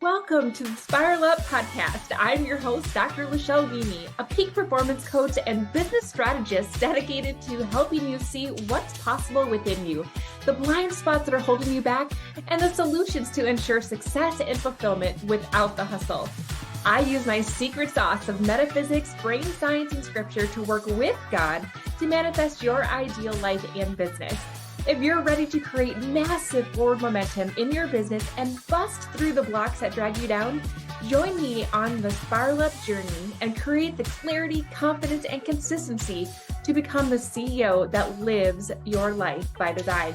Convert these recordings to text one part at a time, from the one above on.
Welcome to the Spiral Up podcast. I'm your host, Dr. Lachelle Weemy, a peak performance coach and business strategist dedicated to helping you see what's possible within you, the blind spots that are holding you back, and the solutions to ensure success and fulfillment without the hustle. I use my secret sauce of metaphysics, brain science, and scripture to work with God to manifest your ideal life and business. If you're ready to create massive forward momentum in your business and bust through the blocks that drag you down, join me on the Spiral Up journey and create the clarity, confidence, and consistency to become the CEO that lives your life by design.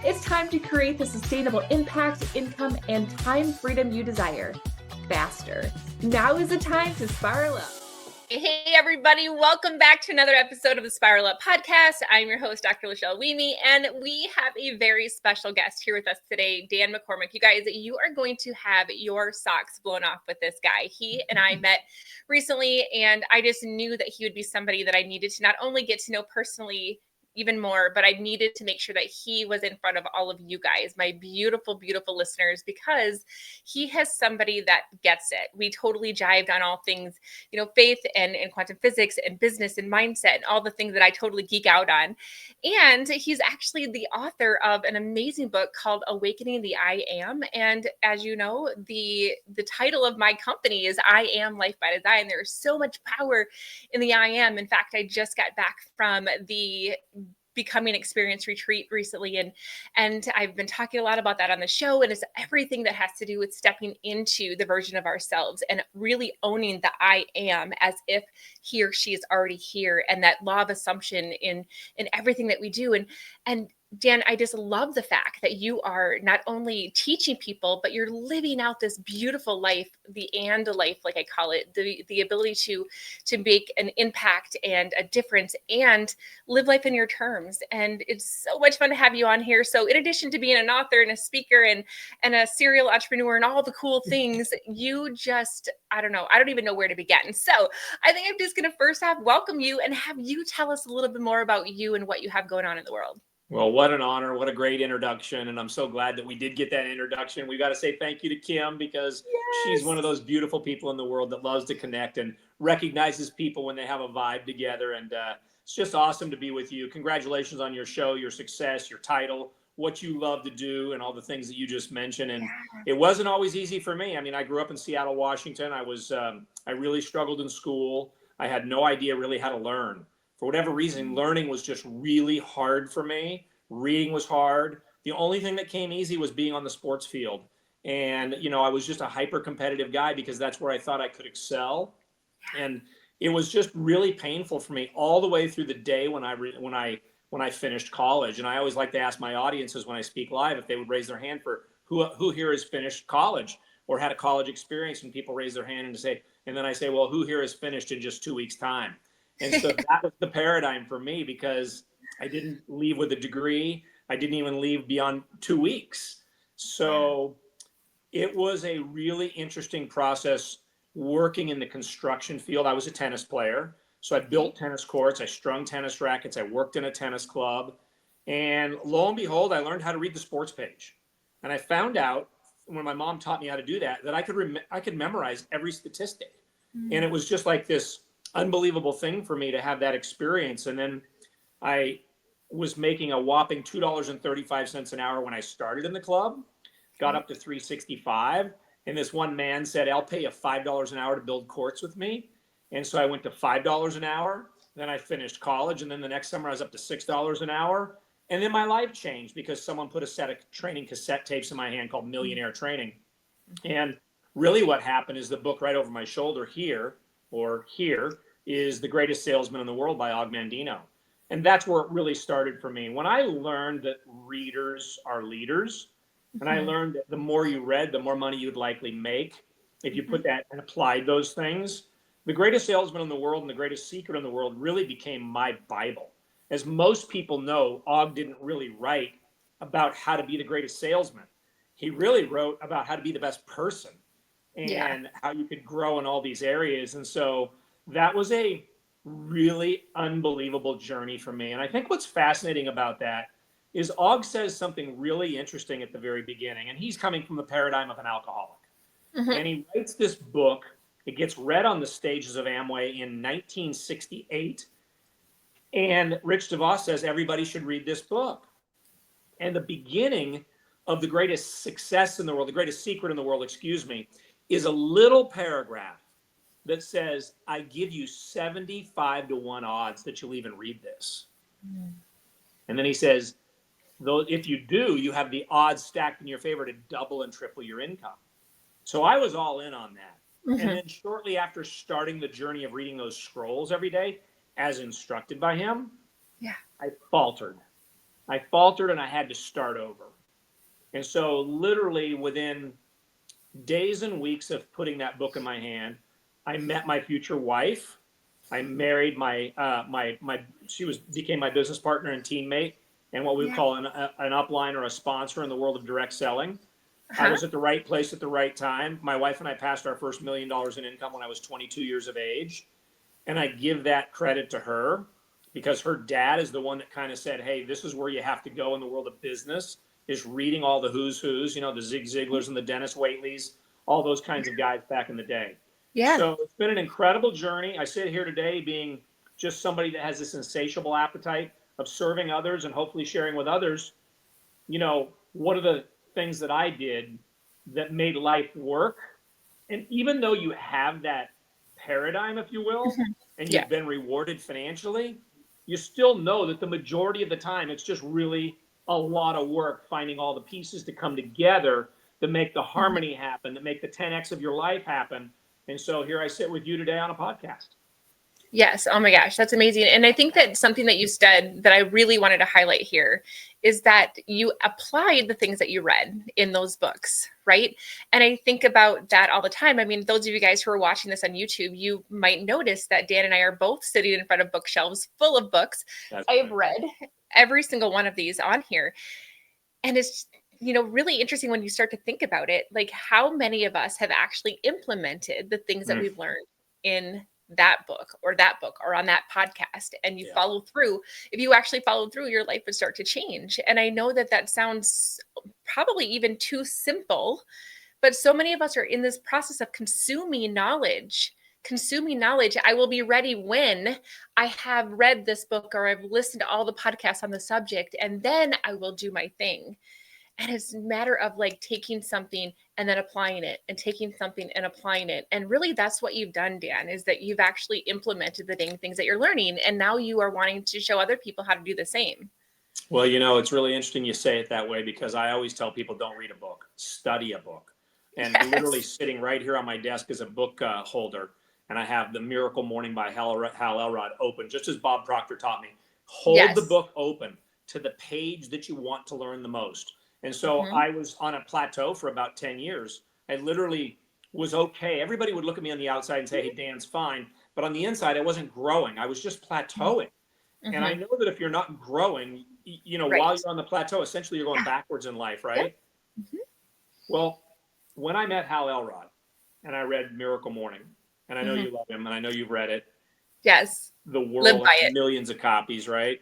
It's time to create the sustainable impact, income, and time freedom you desire faster. Now is the time to spiral up. Hey, everybody. Welcome back to another episode of the Spiral Up podcast. I'm your host, Dr. Lachelle Weemy, and we have a very special guest here with us today, Dan McCormick. You guys, you are going to have your socks blown off with this guy. He and I met recently, and I just knew that he would be somebody that I needed to not only get to know personally even more, but I needed to make sure that he was in front of all of you guys, my beautiful, beautiful listeners, because he has somebody that gets it. We totally jived on all things, faith and quantum physics and business and mindset and all the things that I totally geek out on. And he's actually the author of an amazing book called Awakening the I Am. And as you know, the title of my company is I Am Life by Design. There's so much power in the I Am. In fact, I just got back from the Becoming Experience retreat recently, and I've been talking a lot about that on the show, and it's everything that has to do with stepping into the version of ourselves and really owning the I am as if he or she is already here, and that law of assumption in everything that we do. And Dan, I just love the fact that you are not only teaching people, but you're living out this beautiful life, the and life, like I call it, the ability to make an impact and a difference and live life in your terms. And it's so much fun to have you on here. So in addition to being an author and a speaker and a serial entrepreneur and all the cool things, you just, I don't even know where to begin. So I think I'm just going to first welcome you and have you tell us a little bit more about you and what you have going on in the world. Well, what an honor. What a great introduction. And I'm so glad that we did get that introduction. We got to say thank you to Kim because she's one of those beautiful people in the world that loves to connect and recognizes people when they have a vibe together. And it's just awesome to be with you. Congratulations on your show, your success, your title, what you love to do, and all the things that you just mentioned. And it wasn't always easy for me. I mean, I grew up in Seattle, Washington. I really struggled in school. I had no idea really how to learn. For whatever reason, learning was just really hard for me. Reading was hard. The only thing that came easy was being on the sports field. And, I was just a hyper competitive guy because that's where I thought I could excel. And it was just really painful for me all the way through the day when I finished college. And I always like to ask my audiences when I speak live if they would raise their hand for who here has finished college or had a college experience, and people raise their hand and then I say, well, who here has finished in just 2 weeks' time? And so that was the paradigm for me because I didn't leave with a degree. I didn't even leave beyond 2 weeks. So it was a really interesting process working in the construction field. I was a tennis player. So I built tennis courts. I strung tennis rackets. I worked in a tennis club. And lo and behold, I learned how to read the sports page. And I found out when my mom taught me how to do that I could memorize every statistic. And it was just like this unbelievable thing for me to have that experience. And then I was making a whopping $2.35 an hour when I started in the club, got up to $3.65. And this one man said, I'll pay you $5 an hour to build courts with me. And so I went to $5 an hour. Then I finished college. And then the next summer I was up to $6 an hour. And then my life changed because someone put a set of training cassette tapes in my hand called Millionaire Training. And really what happened is the book right over my shoulder here is The Greatest Salesman in the World by Og Mandino. And that's where it really started for me. When I learned that readers are leaders, and I learned that the more you read, the more money you'd likely make if you put that and applied those things. The Greatest Salesman in the World and The Greatest Secret in the World really became my Bible. As most people know, Og didn't really write about how to be the greatest salesman. He really wrote about how to be the best person and how you could grow in all these areas. And so that was a really unbelievable journey for me. And I think what's fascinating about that is Og says something really interesting at the very beginning. And he's coming from the paradigm of an alcoholic. And he writes this book. It gets read on the stages of Amway in 1968. And Rich DeVos says everybody should read this book. And the beginning of the greatest success in the world, the greatest secret in the world, excuse me, is a little paragraph that says, I give you 75 to 1 odds that you'll even read this. And then he says, though, if you do, you have the odds stacked in your favor to double and triple your income. So I was all in on that. And then shortly after starting the journey of reading those scrolls every day, as instructed by him, I faltered. And I had to start over. And so literally within days and weeks of putting that book in my hand, I met my future wife. I married she became my business partner and teammate, and what we would call an upline or a sponsor in the world of direct selling. I was at the right place at the right time. My wife and I passed our first $1 million in income when I was 22 years of age. And I give that credit to her because her dad is the one that kind of said, hey, this is where you have to go in the world of business, is reading all the who's, the Zig Ziglars and the Dennis Whateleys, all those kinds of guys back in the day. Yeah. So it's been an incredible journey. I sit here today being just somebody that has this insatiable appetite of serving others and hopefully sharing with others, what are the things that I did that made life work. And even though you have that paradigm, if you will, and you've been rewarded financially, you still know that the majority of the time, it's just really a lot of work finding all the pieces to come together that make the harmony happen, that make the 10X of your life happen. And so here I sit with you today on a podcast. Yes. Oh my gosh, that's amazing. And I think that something that you said that I really wanted to highlight here is that you applied the things that you read in those books, right? And I think about that all the time. I mean, those of you guys who are watching this on YouTube, you might notice that Dan and I are both sitting in front of bookshelves full of books. I have read every single one of these on here. And it's, really interesting when you start to think about it, like how many of us have actually implemented the things that we've learned in that book or on that podcast, and you follow through. If you actually followed through, your life would start to change. And I know that sounds probably even too simple, but so many of us are in this process of consuming knowledge. I will be ready when I have read this book or I've listened to all the podcasts on the subject, and then I will do my thing. And it's a matter of like taking something and then applying it and taking something and applying it. And really that's what you've done, Dan, is that you've actually implemented the dang things that you're learning. And now you are wanting to show other people how to do the same. Well, it's really interesting you say it that way, because I always tell people, don't read a book, study a book. And literally sitting right here on my desk is a book holder. And I have The Miracle Morning by Hal Elrod open, just as Bob Proctor taught me. Hold the book open to the page that you want to learn the most. And so I was on a plateau for about 10 years. I literally was okay. Everybody would look at me on the outside and say, hey, Dan's fine. But on the inside, I wasn't growing. I was just plateauing. And I know that if you're not growing, while you're on the plateau, essentially you're going backwards in life, right? Well, when I met Hal Elrod and I read Miracle Morning, and I know you love him and I know you've read it. Yes. The world, millions of copies, right?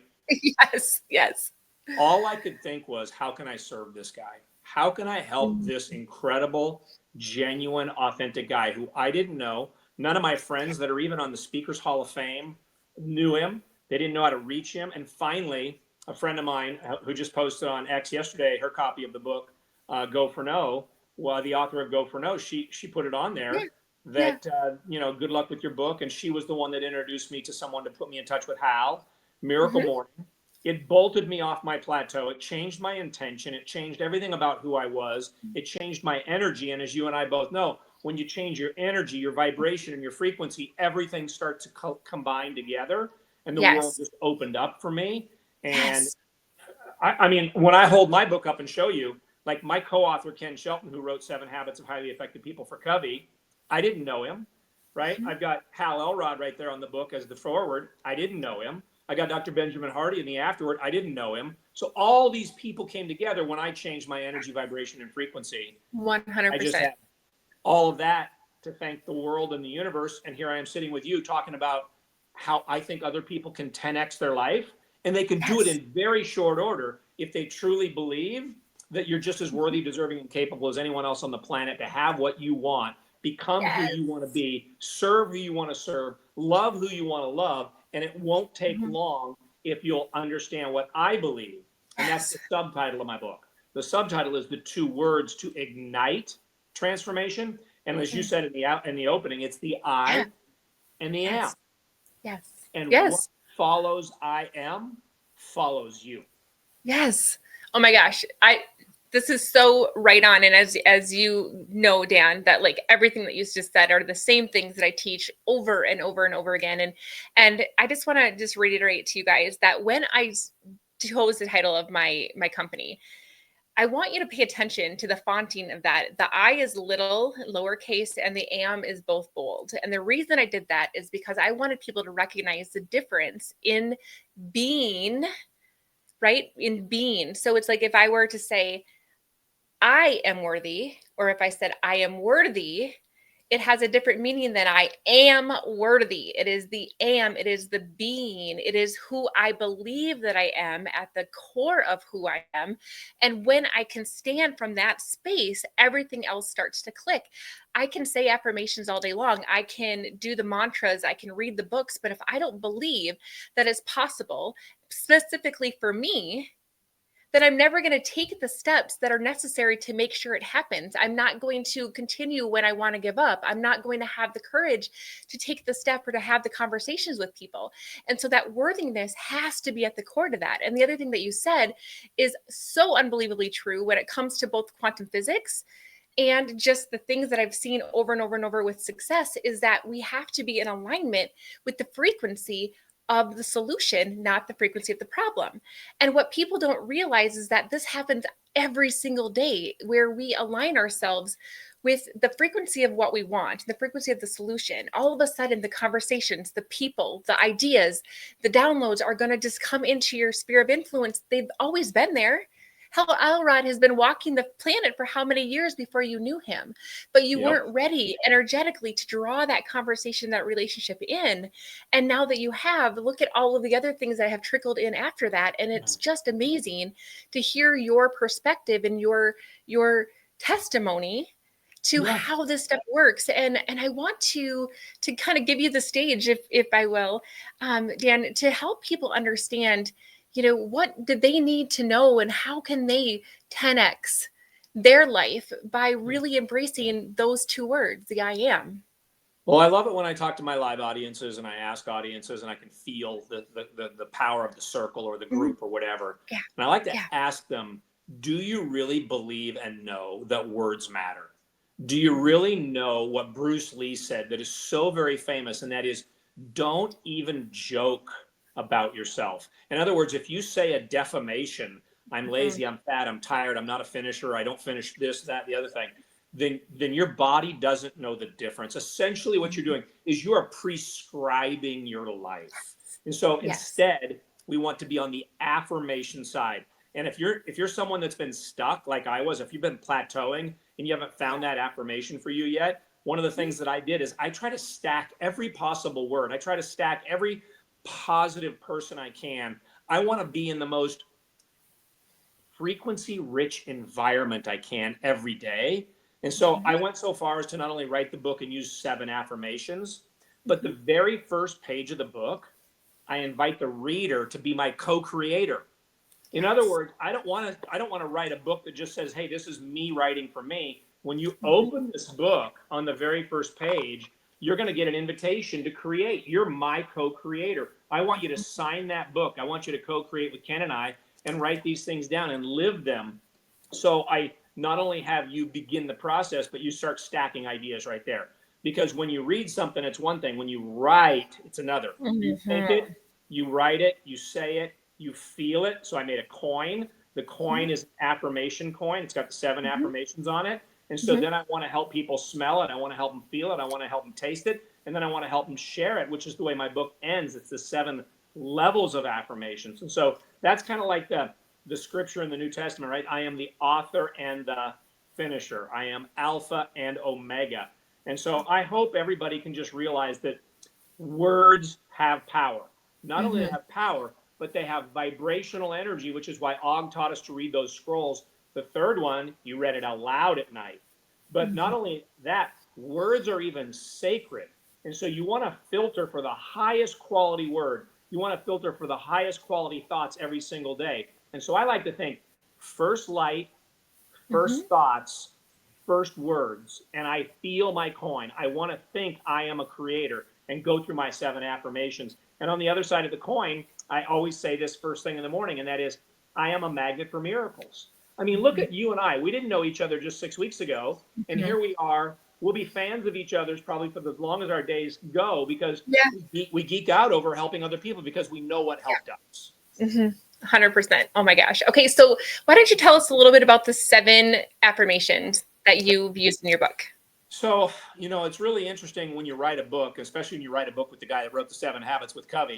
Yes. All I could think was, how can I serve this guy? How can I help this incredible, genuine, authentic guy who I didn't know? None of my friends that are even on the Speakers Hall of Fame knew him. They didn't know how to reach him. And finally, a friend of mine who just posted on X yesterday, her copy of the book, Go for No, the author of Go for No, she put it on there that, good luck with your book. And she was the one that introduced me to someone to put me in touch with Hal. Miracle Morning. It bolted me off my plateau. It changed my intention. It changed everything about who I was. It changed my energy. And as you and I both know, when you change your energy, your vibration, and your frequency, everything starts to combine together. And the world just opened up for me. And I mean, when I hold my book up and show you, like my co-author, Ken Shelton, who wrote 7 Habits of Highly Effective People for Covey, I didn't know him, right? I've got Hal Elrod right there on the book as the forward. I didn't know him. I got Dr. Benjamin Hardy in the afterward. I didn't know him. So all these people came together when I changed my energy, vibration, and frequency. 100%. I just had all of that to thank the world and the universe. And here I am sitting with you talking about how I think other people can 10X their life. And they can do it in very short order if they truly believe that you're just as worthy, deserving, and capable as anyone else on the planet to have what you want, become who you want to be, serve who you want to serve, love who you want to love. And it won't take long if you'll understand what I believe. And that's the subtitle of my book. The subtitle is the 2 words to ignite transformation. And as you said in the opening, it's the I and the am. Yes. And what follows I am follows you. Yes. Oh my gosh. This is so right on. And as you know, Dan, that like everything that you just said are the same things that I teach over and over and over again. And I just want to just reiterate to you guys that when I chose the title of my company, I want you to pay attention to the fonting of that. The I is little, lowercase, and the am is both bold. And the reason I did that is because I wanted people to recognize the difference in being, right? In being. So it's like if I were to say, I am worthy, or if I said I am worthy, it has a different meaning than I am worthy. It is the am, it is the being, it is who I believe that I am at the core of who I am. And when I can stand from that space, everything else starts to click. I can say affirmations all day long. I can do the mantras, I can read the books, but if I don't believe that it's possible, specifically for me, then I'm never going to take the steps that are necessary to make sure it happens. I'm not going to continue when I want to give up. I'm not going to have the courage to take the step or to have the conversations with people. And so that worthiness has to be at the core to that. And the other thing that you said is so unbelievably true when it comes to both quantum physics and just the things that I've seen over and over and over with success is that we have to be in alignment with the frequency of the solution, not the frequency of the problem. And what people don't realize is that this happens every single day where we align ourselves with the frequency of what we want, the frequency of the solution. All of a sudden, the conversations, the people, the ideas, the downloads are going to just come into your sphere of influence. They've always been there. Hell, Elrod has been walking the planet for how many years before you knew him? But you weren't ready energetically to draw that conversation, that relationship in. And now that you have, look at all of the other things that have trickled in after that. And it's just amazing to hear your perspective and your testimony to how this stuff works. And I want to kind of give you the stage, if I will, Dan, to help people understand, what do they need to know and how can they 10x their life by really embracing those 2 words, the I am. Well, I love it when I talk to my live audiences and I ask audiences and I can feel the power of the circle or the group or whatever. Yeah. And I like to ask them, do you really believe and know that words matter? Do you really know what Bruce Lee said that is so very famous? And that is, don't even joke about yourself. In other words, if you say a defamation, I'm lazy, I'm fat, I'm tired, I'm not a finisher, I don't finish this, that, the other thing, then your body doesn't know the difference. Essentially what you're doing is you are prescribing your life. And so instead, we want to be on the affirmation side. And if you're someone that's been stuck like I was, if you've been plateauing and you haven't found that affirmation for you yet, one of the things that I did is I try to stack every possible word. I try to stack every positive person I can. I want to be in the most frequency rich environment I can every day. And so I went so far as to not only write the book and use 7 affirmations, but the very first page of the book, I invite the reader to be my co-creator. In other words, I don't want to write a book that just says, hey, this is me writing for me. When you open this book on the very first page, you're going to get an invitation to create. You're my co-creator. I want you to sign that book. I want you to co-create with Ken and I and write these things down and live them. So I not only have you begin the process, but you start stacking ideas right there. Because when you read something, it's one thing. When you write, it's another. You think it, you write it, you say it, you feel it. So I made a coin. The coin is an affirmation coin. It's got the 7 affirmations on it. And so then I want to help people smell it. I want to help them feel it. I want to help them taste it. And then I want to help them share it, which is the way my book ends. It's the 7 levels of affirmations. And so that's kind of like the scripture in the New Testament, right? I am the author and the finisher. I am Alpha and Omega. And so I hope everybody can just realize that words have power. Not only they have power, but they have vibrational energy, which is why Og taught us to read those scrolls The third one, you read it out loud at night. But not only that, words are even sacred. And so you want to filter for the highest quality word. You want to filter for the highest quality thoughts every single day. And so I like to think first light, first thoughts, first words, and I feel my coin. I want to think I am a creator and go through my 7 affirmations. And on the other side of the coin, I always say this first thing in the morning, and that is, I am a magnet for miracles. I mean, look at you and I. We didn't know each other just 6 weeks ago, and here we are. We'll be fans of each other's probably for as long as our days go, because we geek out over helping other people because we know what helped us. 100%. Oh my gosh. Okay. So why don't you tell us a little bit about the 7 affirmations that you've used in your book? So, it's really interesting when you write a book, especially when you write a book with the guy that wrote the 7 Habits with Covey.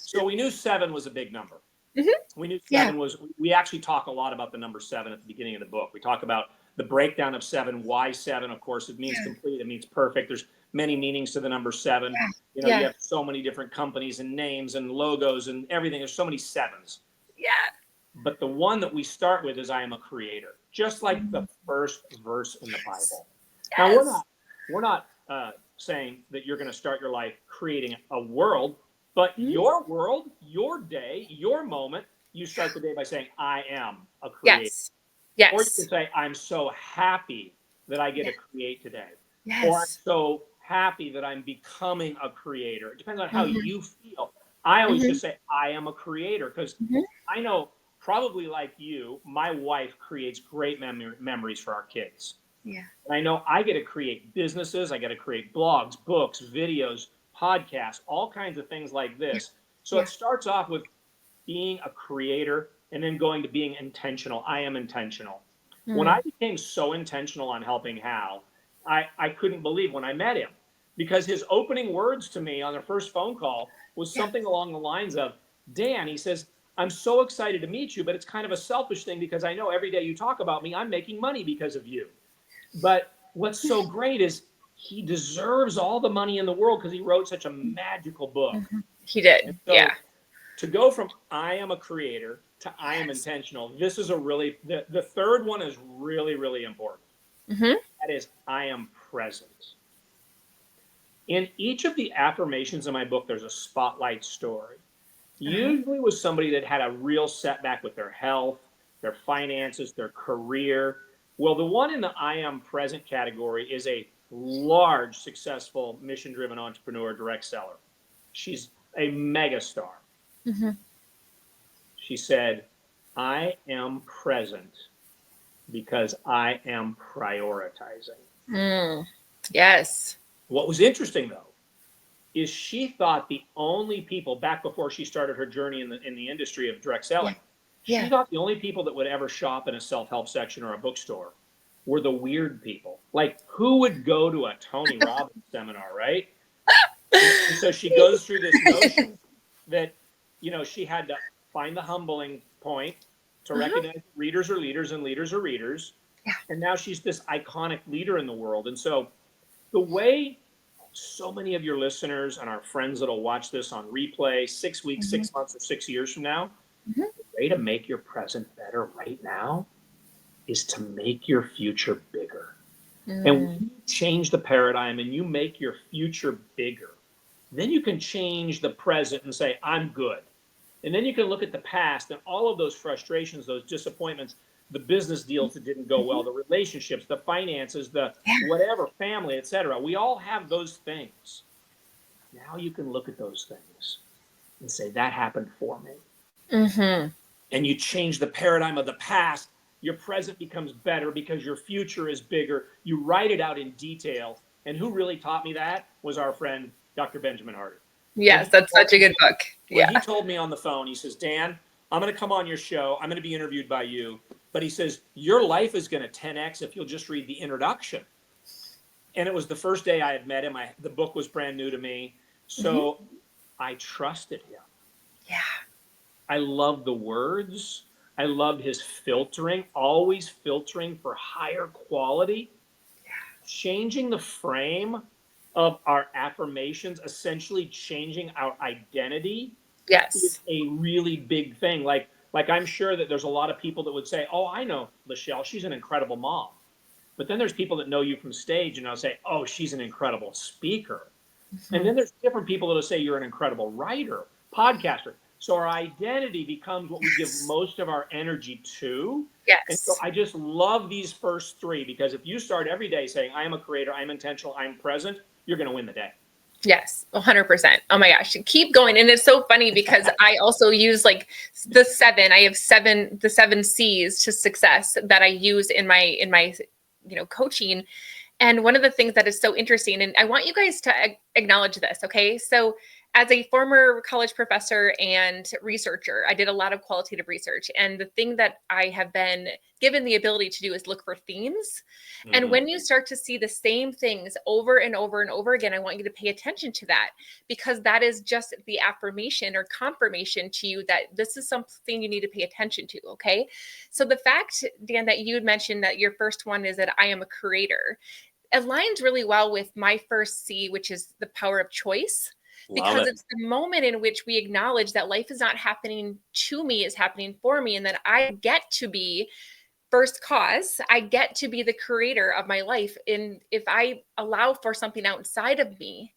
So we knew 7 was a big number. We knew 7 was, we actually talk a lot about the number 7 at the beginning of the book. We talk about the breakdown of 7, why 7, of course, it means complete, it means perfect. There's many meanings to the number 7. You have so many different companies and names and logos and everything. There's so many 7s. But the one that we start with is I am a creator, just like the first verse in the Bible. Now, we're not saying that you're going to start your life creating a world, but your world, your day, your moment, you start the day by saying, I am a creator. Or you can say, I'm so happy that I get to create today. Or I'm so happy that I'm becoming a creator. It depends on how you feel. I always just say, I am a creator, because I know, probably like you, my wife creates great memories for our kids. And I know I get to create businesses. I get to create blogs, books, videos, podcasts, all kinds of things like this. So it starts off with being a creator and then going to being intentional. I am intentional. When I became so intentional on helping Hal, I couldn't believe when I met him, because his opening words to me on the first phone call was something along the lines of, Dan, he says, I'm so excited to meet you, but it's kind of a selfish thing because I know every day you talk about me, I'm making money because of you. But what's so great is he deserves all the money in the world because he wrote such a magical book. He did. So to go from I am a creator to I am intentional, this is a really, the third one is really, really important. That is, I am present. In each of the affirmations in my book, there's a spotlight story. Usually with somebody that had a real setback with their health, their finances, their career. Well, the one in the I am present category is a large, successful, mission-driven entrepreneur, direct seller. She's a mega star. She said, I am present because I am prioritizing. Yes. What was interesting, though, is she thought the only people, back before she started her journey in the industry of direct selling, she thought the only people that would ever shop in a self-help section or a bookstore were the weird people. Like, who would go to a Tony Robbins seminar, right? And so she goes through this notion that, she had to find the humbling point to recognize readers are leaders and leaders are readers. And now she's this iconic leader in the world. And so the way so many of your listeners and our friends that'll watch this on replay 6 weeks, 6 months, or 6 years from now, the way to make your present better right now is to make your future bigger. And when you change the paradigm and you make your future bigger, then you can change the present and say, I'm good. And then you can look at the past and all of those frustrations, those disappointments, the business deals that didn't go well, the relationships, the finances, the whatever, family, etc. We all have those things. Now you can look at those things and say, that happened for me. And you change the paradigm of the past. Your present becomes better because your future is bigger. You write it out in detail. And who really taught me that was our friend, Dr. Benjamin Hardy. Yes, that's such a good book. When he told me on the phone, he says, Dan, I'm going to come on your show. I'm going to be interviewed by you. But he says, your life is going to 10x if you'll just read the introduction. And it was the first day I had met him. The book was brand new to me. So I trusted him. I loved the words. I loved his filtering, always filtering for higher quality. Changing the frame of our affirmations, essentially changing our identity, is a really big thing. Like, Like, I'm sure that there's a lot of people that would say, oh, I know Lachelle, she's an incredible mom. But then there's people that know you from stage and they'll say, oh, she's an incredible speaker. And then there's different people that'll say you're an incredible writer, podcaster. So our identity becomes what we give most of our energy to. And so Yes. I just love these first three, because if you start every day saying, I am a creator, I'm intentional, I'm present, you're going to win the day. Yes, 100%. Oh my gosh, keep going. And it's so funny because I also use like the seven. I have the 7 C's to success that I use in my coaching. And one of the things that is so interesting, and I want you guys to acknowledge this, okay? So as a former college professor and researcher, I did a lot of qualitative research. And the thing that I have been given the ability to do is look for themes. Mm-hmm. And when you start to see the same things over and over and over again, I want you to pay attention to that, because that is just the affirmation or confirmation to you that this is something you need to pay attention to, okay? So the fact, Dan, that you had mentioned that your first one is that I am a creator, aligns really well with my first C, which is the power of choice. Because it's the moment in which we acknowledge that life is not happening to me, it's happening for me, and that I get to be first cause. I get to be the creator of my life. And if I allow for something outside of me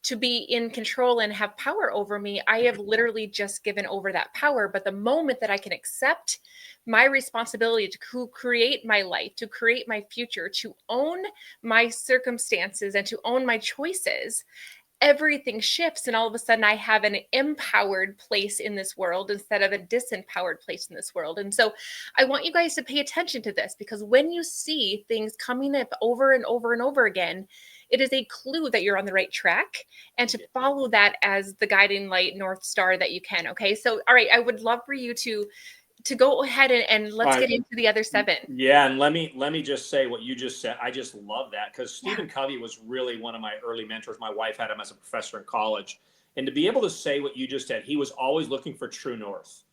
to be in control and have power over me, I have literally just given over that power. But the moment that I can accept my responsibility to create my life, to create my future, to own my circumstances and to own my choices, everything shifts, and all of a sudden I have an empowered place in this world instead of a disempowered place in this world. And so I want you guys to pay attention to this, because when you see things coming up over and over and over again, it is a clue that you're on the right track, and to follow that as the guiding light, North Star that you can. Okay. So, all right. I would love for you to go ahead and let's get into the other 7. Yeah, and let me just say what you just said. I just love that, because Stephen Covey was really one of my early mentors. My wife had him as a professor in college. And to be able to say what you just said, he was always looking for true north.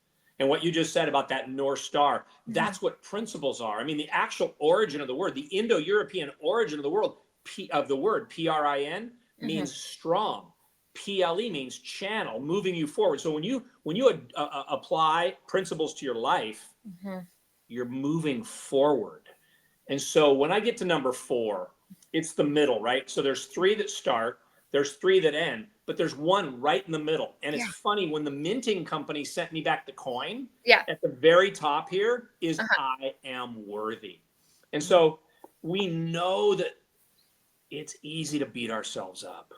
And what you just said about that North Star, that's what principles are. I mean, the actual origin of the word, the Indo-European origin of the word, P-R-I-N, means strong. PLE means channel, moving you forward. So when you apply principles to your life, you're moving forward. And so when I get to number 4, it's the middle, right? So there's 3 that start, there's 3 that end, but there's one right in the middle. And it's funny, when the minting company sent me back the coin, at the very top here is I am worthy. And so we know that it's easy to beat ourselves up.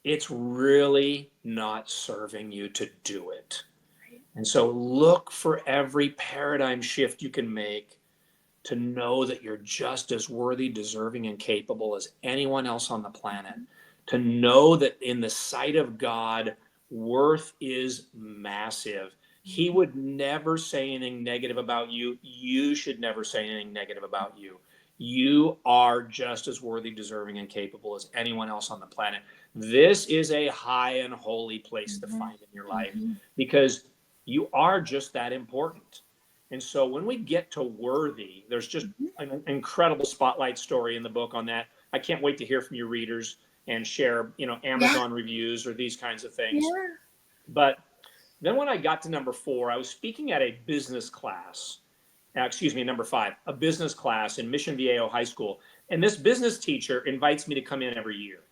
It's really not serving you to do it. And so look for every paradigm shift you can make to know that you're just as worthy, deserving, and capable as anyone else on the planet. To know that in the sight of God, worth is massive. He would never say anything negative about you. You should never say anything negative about you. You are just as worthy, deserving, and capable as anyone else on the planet. This is a high and holy place to find in your life, because you are just that important. And so when we get to worthy, there's just an incredible spotlight story in the book on that. I can't wait to hear from your readers and share, Amazon reviews or these kinds of things. But then when I got to number 4, I was speaking at a business class. Number 5, a business class in Mission Viejo High School. And this business teacher invites me to come in every year.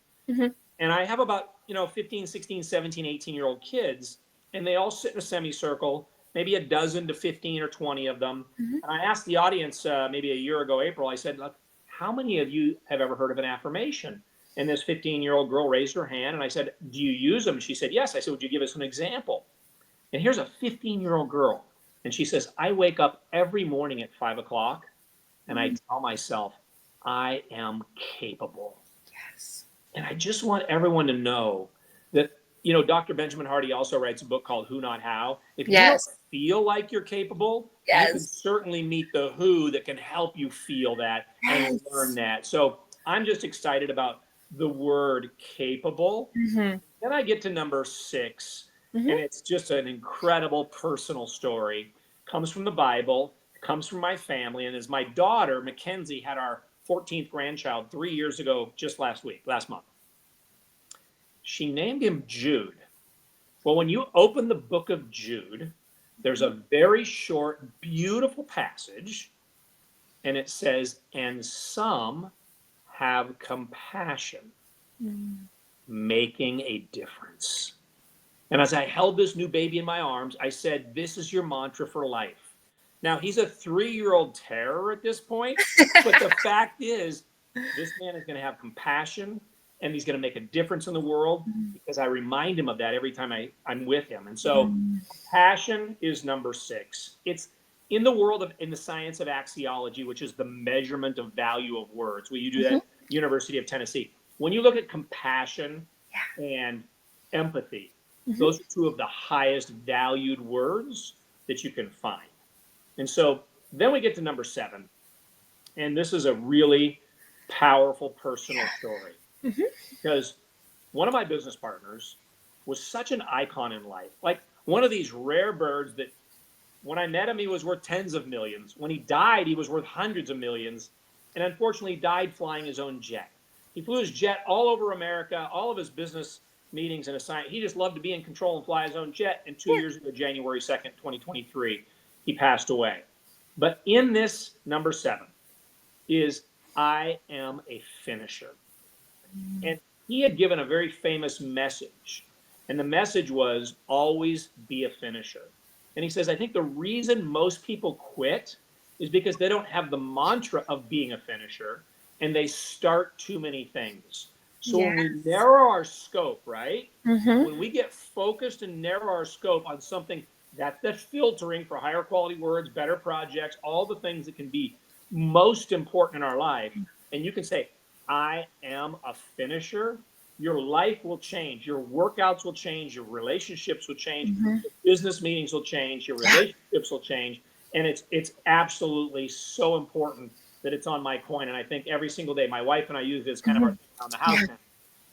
And I have about, 15, 16, 17, 18-year-old kids, and they all sit in a semicircle, maybe a dozen to 15 or 20 of them. And I asked the audience maybe a year ago, April, I said, look, how many of you have ever heard of an affirmation? And this 15-year-old girl raised her hand, and I said, do you use them? She said, yes. I said, would you give us an example? And here's a 15-year-old girl. And she says, I wake up every morning at 5 o'clock and I tell myself, I am capable. Yes. And I just want everyone to know that, Dr. Benjamin Hardy also writes a book called Who Not How. If you don't feel like you're capable, you can certainly meet the who that can help you feel that and learn that. So I'm just excited about the word capable. Then I get to number 6. And it's just an incredible personal story. Comes from the Bible, comes from my family. And as my daughter, Mackenzie, had our 14th grandchild 3 years ago, just last month. She named him Jude. Well, when you open the book of Jude, there's a very short, beautiful passage, and it says, and some have compassion, making a difference. And as I held this new baby in my arms, I said, this is your mantra for life. Now, he's a 3-year-old terror at this point, but the fact is, this man is going to have compassion, and he's going to make a difference in the world, because I remind him of that every time I'm with him. And so passion is number 6. It's in the science of axiology, which is the measurement of value of words. You do that at University of Tennessee. When you look at compassion and empathy, those are 2 of the highest valued words that you can find. And so then we get to number 7. And this is a really powerful personal story. Because one of my business partners was such an icon in life. Like one of these rare birds that when I met him, he was worth tens of millions. When he died, he was worth hundreds of millions. And unfortunately, he died flying his own jet. He flew his jet all over America, all of his business meetings and assignments. He just loved to be in control and fly his own jet. And 2 years ago, January 2nd, 2023, he passed away. But in this number 7 is, I am a finisher. And he had given a very famous message. And the message was, always be a finisher. And he says, I think the reason most people quit is because they don't have the mantra of being a finisher, and they start too many things. So when we narrow our scope, right? When we get focused and narrow our scope on something that's filtering for higher quality words, better projects, all the things that can be most important in our life, and you can say, I am a finisher, your life will change. Your workouts will change. Your relationships will change. Your business meetings will change. Your relationships will change. And it's absolutely so important that it's on my coin. And I think every single day, my wife and I use this kind of our thing around the house now.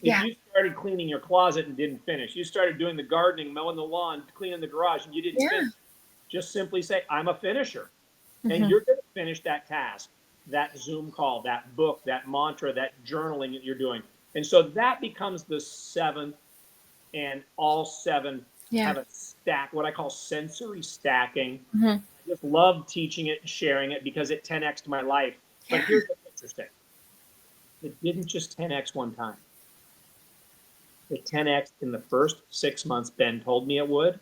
If you started cleaning your closet and didn't finish, you started doing the gardening, mowing the lawn, cleaning the garage, and you didn't finish, just simply say, I'm a finisher. And you're going to finish that task, that Zoom call, that book, that mantra, that journaling that you're doing. And so that becomes the 7th, and all 7 have a stack, what I call sensory stacking. I just love teaching it and sharing it because it 10x'd my life. But here's what's interesting. It didn't just 10x one time. It 10x'd in the first 6 months Ben told me it would.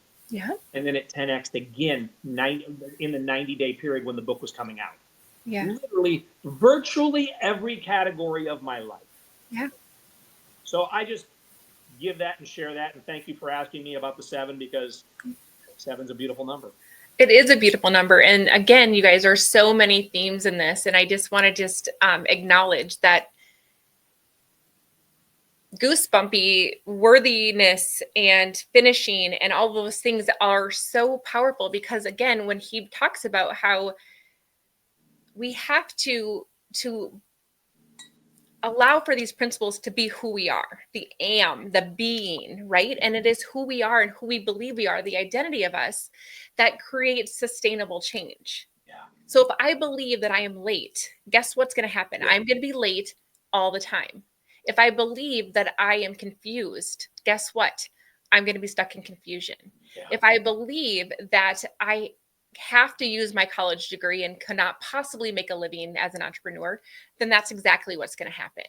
And then it 10x'd again in the 90-day period when the book was coming out. Literally, virtually every category of my life. So I just give that and share that, and thank you for asking me about the 7, because 7's a beautiful number. It is a beautiful number. And again, you guys, are so many themes in this, and I just want to acknowledge that goosebumpy worthiness and finishing and all those things are so powerful, because again, when he talks about how we have to allow for these principles to be who we are, the the being, right? And it is who we are and who we believe we are, the identity of us, that creates sustainable change. So if I believe that I am late, guess what's going to happen? I'm going to be late all the time. If I believe that I am confused, guess what? I'm going to be stuck in confusion. If I believe that I have to use my college degree and cannot possibly make a living as an entrepreneur, then that's exactly what's going to happen.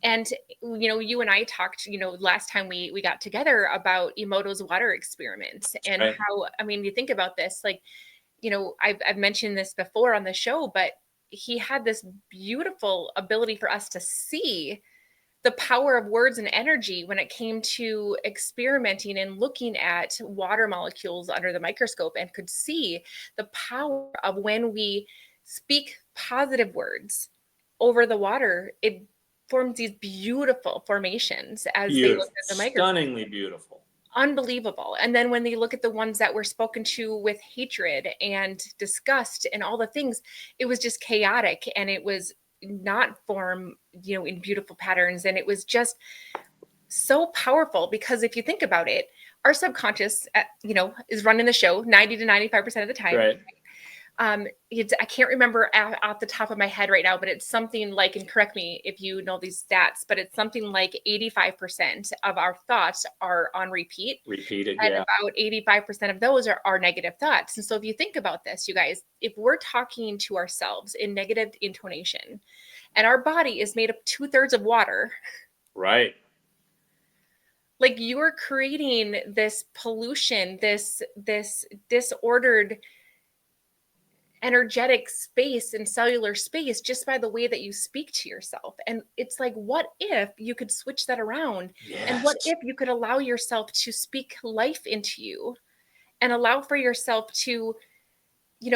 And, you and I talked, last time we got together about Emoto's water experiment and how, you think about this, like, I've mentioned this before on the show, but he had this beautiful ability for us to see the power of words and energy when it came to experimenting and looking at water molecules under the microscope, and could see the power of when we speak positive words over the water, it forms these beautiful formations as they look at the microscope. Stunningly beautiful. Unbelievable. And then when they look at the ones that were spoken to with hatred and disgust and all the things, it was just chaotic, and it was not form, in beautiful patterns. And it was just so powerful, because if you think about it, our subconscious, is running the show 90 to 95% of the time. I can't remember off the top of my head right now, but it's something like, and correct me if you know these stats, but it's something like 85% of our thoughts are on repeat. Repeated, and yeah. about 85% of those are negative thoughts. And so if you think about this, you guys, if we're talking to ourselves in negative intonation, and our body is made up 2/3 of water, Right. like you're creating this pollution, this disordered energetic space and cellular space just by the way that you speak to yourself. And it's like, what if you could switch that around? And what Yes. if you could allow yourself to speak life into you and allow for yourself to,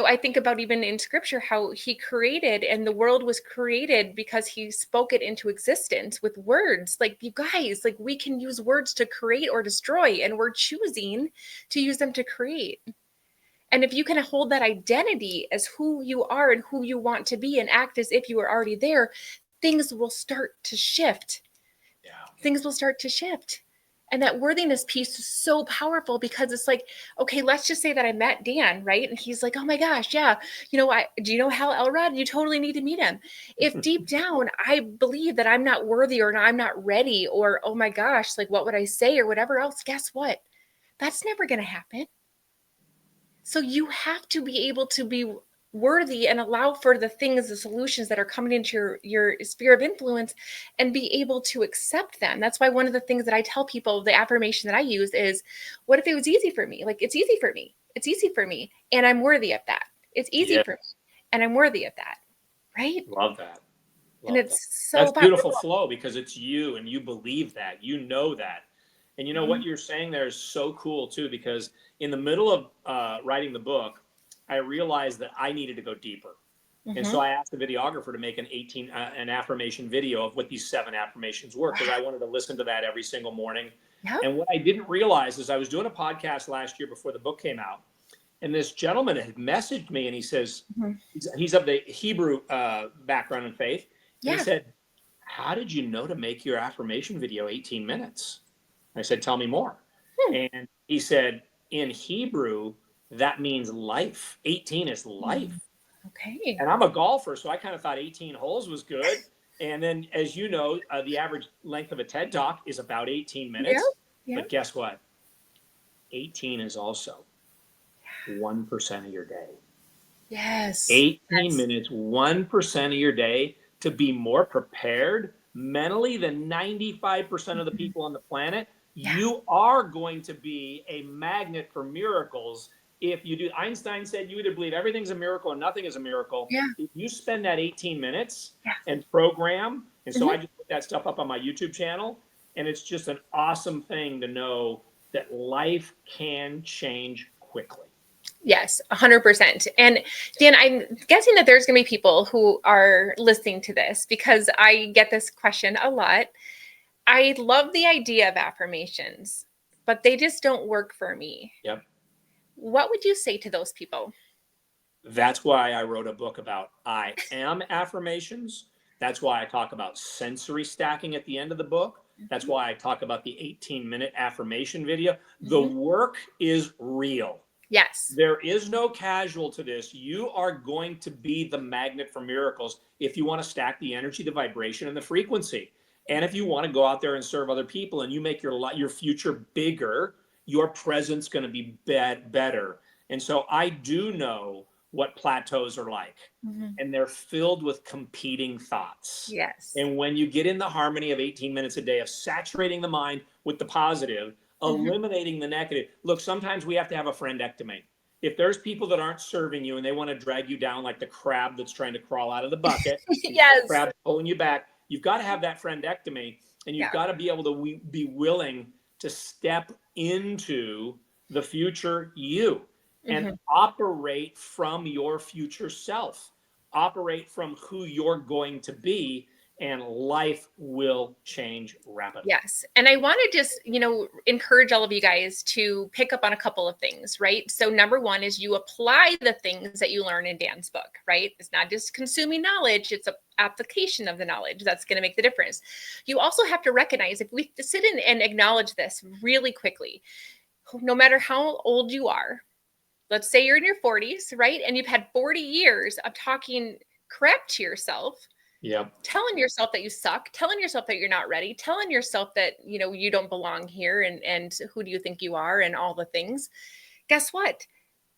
I think about even in scripture, how he created, and the world was created because he spoke it into existence with words. Like, you guys, like, we can use words to create or destroy, and we're choosing to use them to create. And if you can hold that identity as who you are and who you want to be and act as if you were already there, things will start to shift. Yeah. Things will start to shift. And that worthiness piece is so powerful, because it's like, okay, let's just say that I met Dan, right? And he's like, oh my gosh, yeah. Do you know Hal Elrod? You totally need to meet him. If deep down, I believe that I'm not worthy, or I'm not ready, or, oh my gosh, like, what would I say, or whatever else, guess what? That's never going to happen. So you have to be able to be worthy and allow for the things, the solutions that are coming into your sphere of influence, and be able to accept them. That's why one of the things that I tell people, the affirmation that I use is, what if it was easy for me? Like, it's easy for me. It's easy for me. And I'm worthy of that. It's easy for me. And I'm worthy of that. Right? Love that. And it's so That's beautiful flow, because it's you and you believe that, you know that. And you know what you're saying there is so cool too, because in the middle of writing the book, I realized that I needed to go deeper. And so I asked the videographer to make an affirmation video of what these 7 affirmations were, because I wanted to listen to that every single morning. Yep. And what I didn't realize is I was doing a podcast last year before the book came out, and this gentleman had messaged me, and he says, he's of the Hebrew background and faith. And he said, how did you know to make your affirmation video 18 minutes? I said, tell me more. And he said, in Hebrew, that means life. 18 is life. Okay. And I'm a golfer, so I kind of thought 18 holes was good. And then, as you know, the average length of a TED Talk is about 18 minutes. Yep. But guess what? 18 is also 1% of your day. Yes. 18 minutes, 1% of your day, to be more prepared mentally than 95% of the people on the planet. You are going to be a magnet for miracles if you do. Einstein said you either believe everything's a miracle and nothing is a miracle. If you spend that 18 minutes and program, and so I just put that stuff up on my YouTube channel, and it's just an awesome thing to know that life can change quickly. Yes, 100%. And Dan, I'm guessing that there's going to be people who are listening to this, because I get this question a lot. I love the idea of affirmations, but they just don't work for me. Yep. What would you say to those people? That's why I wrote a book about I am affirmations. That's why I talk about sensory stacking at the end of the book. That's why I talk about the 18-minute affirmation video. The work is real. Yes. There is no casual to this. You are going to be the magnet for miracles if you want to stack the energy, the vibration, and the frequency. And if you want to go out there and serve other people, and you make your future bigger, your presence going to be better. And so I do know what plateaus are like, and they're filled with competing thoughts. Yes. And when you get in the harmony of 18 minutes a day of saturating the mind with the positive, eliminating the negative. Look, sometimes we have to have a friendectomy. If there's people that aren't serving you and they want to drag you down like the crab that's trying to crawl out of the bucket, yes, the crab pulling you back, you've got to have that friendectomy, and you've got to be able to be willing to step into the future you and operate from your future self, operate from who you're going to be, and life will change rapidly. Yes. And I want to just, encourage all of you guys to pick up on a couple of things, right? So number one is you apply the things that you learn in Dan's book, right? It's not just consuming knowledge, it's an application of the knowledge that's going to make the difference. You also have to recognize, if we sit in and acknowledge this really quickly, no matter how old you are, let's say you're in your 40s, right? And you've had 40 years of talking crap to yourself, telling yourself that you suck, telling yourself that you're not ready, telling yourself that, you don't belong here, and who do you think you are, and all the things. Guess what?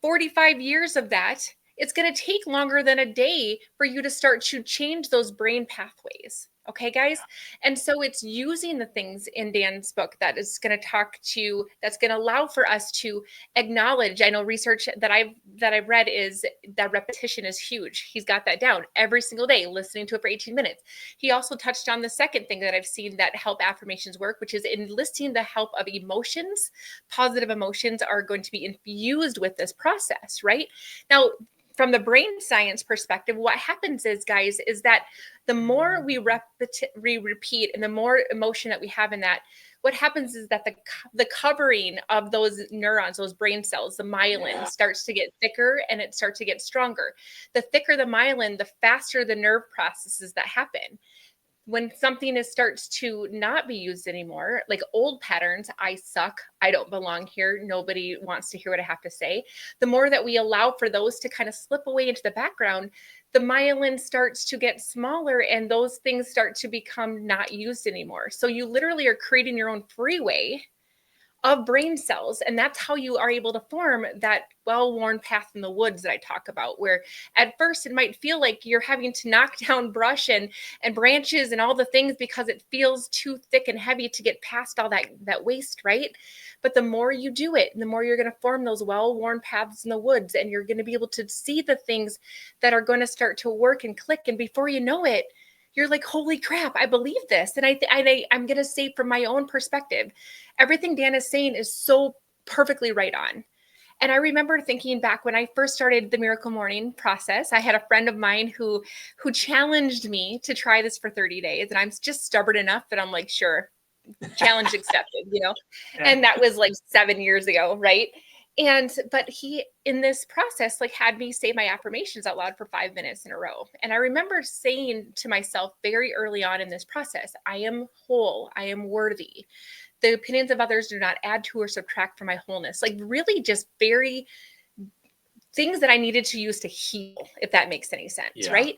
45 years of that, it's going to take longer than a day for you to start to change those brain pathways. Okay, guys? And so it's using the things in Dan's book that is going to that's going to allow for us to acknowledge. I know research that I've read is that repetition is huge. He's got that down every single day, listening to it for 18 minutes. He also touched on the second thing that I've seen that help affirmations work, which is enlisting the help of emotions. Positive emotions are going to be infused with this process, right? Now, from the brain science perspective, what happens is, guys, is that the more we repeat and the more emotion that we have in that, what happens is that the covering of those neurons, those brain cells, the myelin starts to get thicker and it starts to get stronger. The thicker the myelin, the faster the nerve processes that happen. When something starts to not be used anymore, like old patterns, I suck, I don't belong here, nobody wants to hear what I have to say, the more that we allow for those to kind of slip away into the background, the myelin starts to get smaller and those things start to become not used anymore. So you literally are creating your own freeway of brain cells. And that's how you are able to form that well-worn path in the woods that I talk about, where at first it might feel like you're having to knock down brush and branches and all the things because it feels too thick and heavy to get past all that waste, right? But the more you do it, the more you're going to form those well-worn paths in the woods, and you're going to be able to see the things that are going to start to work and click. And before you know it, you're like, holy crap, I believe this. And I'm going to say from my own perspective, everything Dan is saying is so perfectly right on. And I remember thinking back when I first started the Miracle Morning process, I had a friend of mine who challenged me to try this for 30 days. And I'm just stubborn enough that I'm like, sure, challenge accepted, And that was like 7 years ago, right? But he, in this process, like had me say my affirmations out loud for 5 minutes in a row. And I remember saying to myself very early on in this process, I am whole, I am worthy. The opinions of others do not add to or subtract from my wholeness. Like really just very things that I needed to use to heal, if that makes any sense, right?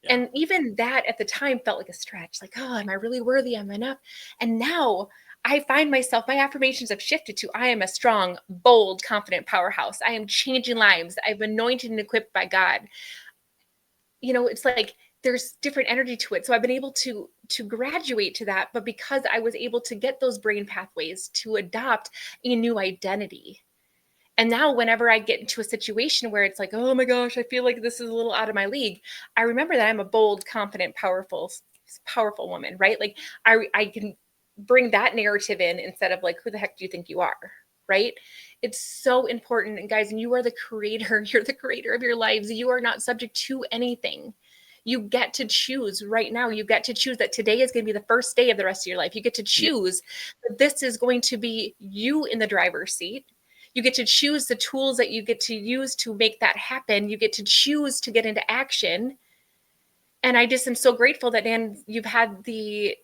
Yeah. And even that at the time felt like a stretch, like, oh, am I really worthy? Am I enough? And now I find myself, my affirmations have shifted to, I am a strong, bold, confident powerhouse. I am changing lives. I've anointed and equipped by God. It's like there's different energy to it. So I've been able to graduate to that, but because I was able to get those brain pathways to adopt a new identity. And now whenever I get into a situation where it's like, oh my gosh, I feel like this is a little out of my league, I remember that I'm a bold, confident, powerful woman, right? Like I can bring that narrative in instead of like, who the heck do you think you are? Right? It's so important. And guys, you are the creator. You're the creator of your lives. You are not subject to anything. You get to choose right now. You get to choose that today is going to be the first day of the rest of your life. You get to choose that this is going to be you in the driver's seat. You get to choose the tools that you get to use to make that happen. You get to choose to get into action. And I just am so grateful that, Dan, you've had the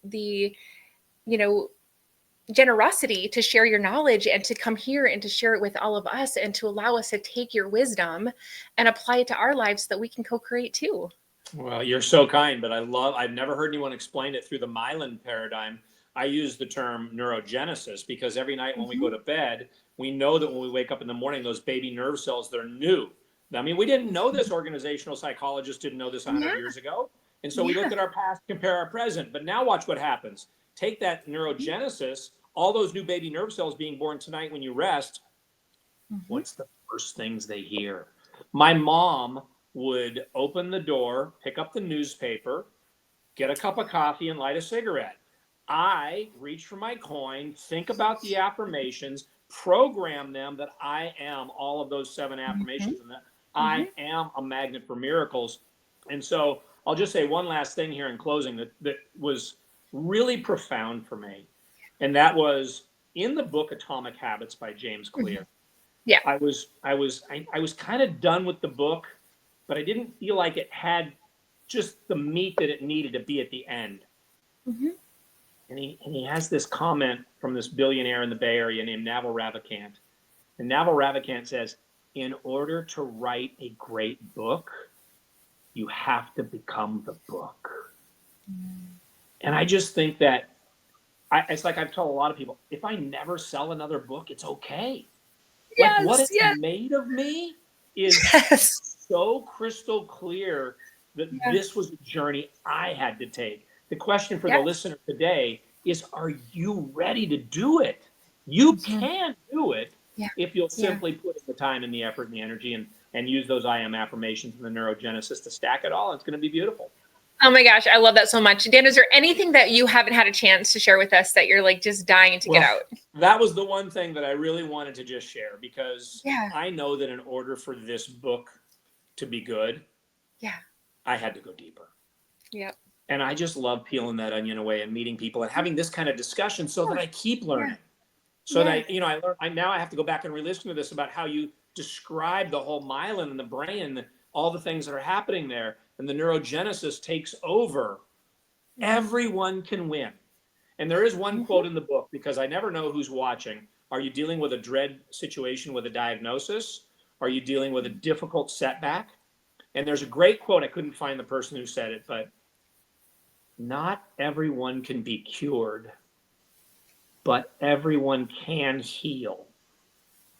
generosity to share your knowledge and to come here and to share it with all of us and to allow us to take your wisdom and apply it to our lives so that we can co-create too. Well, you're so kind, but I've never heard anyone explain it through the myelin paradigm. I use the term neurogenesis because every night when we go to bed, we know that when we wake up in the morning, those baby nerve cells, they're new. I mean, we didn't know this. Organizational psychologists didn't know this 100 years ago. And so we look at our past, compare our present. But now watch what happens. Take that neurogenesis, all those new baby nerve cells being born tonight when you rest. What's the first things they hear? My mom would open the door, pick up the newspaper, get a cup of coffee, and light a cigarette. I reach for my coin, think about the affirmations, program them that I am all of those 7 affirmations and that I am a magnet for miracles. And so I'll just say one last thing here in closing that was really profound for me. And that was in the book Atomic Habits by James Clear. Yeah. I was kind of done with the book, but I didn't feel like it had just the meat that it needed to be at the end. And he has this comment from this billionaire in the Bay Area named Naval Ravikant. And Naval Ravikant says, in order to write a great book, you have to become the book. And I just think that it's like I've told a lot of people, if I never sell another book, it's okay. Like what it's made of me is so crystal clear that this was a journey I had to take. The question for the listener today is, are you ready to do it? You can do it if you'll simply put in the time and the effort and the energy and use those I am affirmations and the neurogenesis to stack it all. It's going to be beautiful. Oh my gosh, I love that so much. Dan, is there anything that you haven't had a chance to share with us that you're like just dying to get out? That was the one thing that I really wanted to just share, because I know that in order for this book to be good, I had to go deeper. Yep. And I just love peeling that onion away and meeting people and having this kind of discussion so that I keep learning. So that, you know, I have to go back and re-listen to this about how you describe the whole myelin in the brain, all the things that are happening there, and the neurogenesis takes over. Everyone can win. And there is one quote in the book, because I never know who's watching. Are you dealing with a dread situation with a diagnosis? Are you dealing with a difficult setback? And there's a great quote. I couldn't find the person who said it, but not everyone can be cured, but everyone can heal.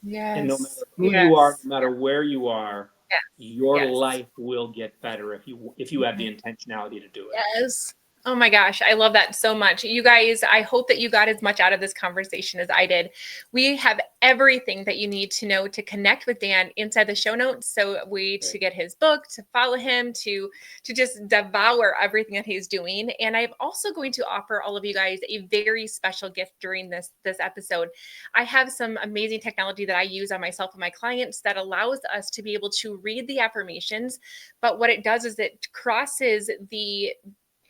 Yes. And no matter who you are, no matter where you are, your life will get better if you have the intentionality to do it. Yes. Oh my gosh, I love that so much. You guys, I hope that you got as much out of this conversation as I did. We have everything that you need to know to connect with Dan inside the show notes. So to get his book, to follow him, to just devour everything that he's doing. And I'm also going to offer all of you guys a very special gift during this episode. I have some amazing technology that I use on myself and my clients that allows us to be able to read the affirmations. But what it does is it crosses the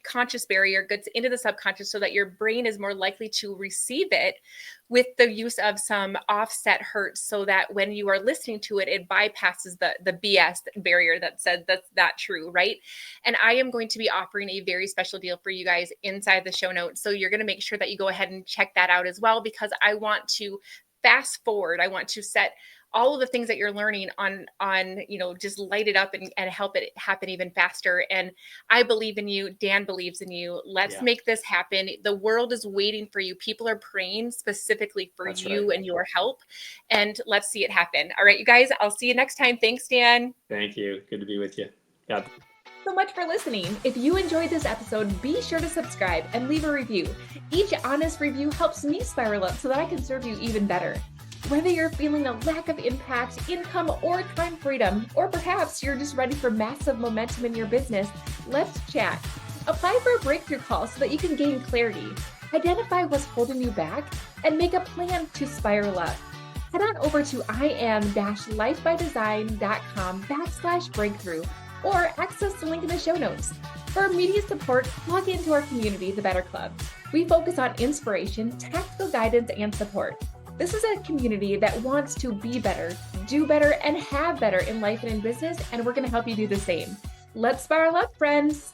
conscious barrier, gets into the subconscious, so that your brain is more likely to receive it with the use of some offset hertz, so that when you are listening to it, it bypasses the BS barrier that said that's not true, right? And I am going to be offering a very special deal for you guys inside the show notes. So you're going to make sure that you go ahead and check that out as well, because I want to fast forward. I want to set all of the things that you're learning on, just light it up and help it happen even faster. And I believe in you. Dan believes in you. Let's make this happen. The world is waiting for you. People are praying specifically for you and your help. And let's see it happen. All right, you guys, I'll see you next time. Thanks, Dan. Thank you. Good to be with you. God. So much for listening. If you enjoyed this episode, be sure to subscribe and leave a review. Each honest review helps me spiral up so that I can serve you even better. Whether you're feeling a lack of impact, income, or time freedom, or perhaps you're just ready for massive momentum in your business, let's chat. Apply for a breakthrough call so that you can gain clarity, identify what's holding you back, and make a plan to spiral up. Head on over to iam-lifebydesign.com/breakthrough or access the link in the show notes. For immediate support, log into our community, the Better Club. We focus on inspiration, tactical guidance, and support. This is a community that wants to be better, do better, and have better in life and in business, and we're going to help you do the same. Let's spiral up, friends.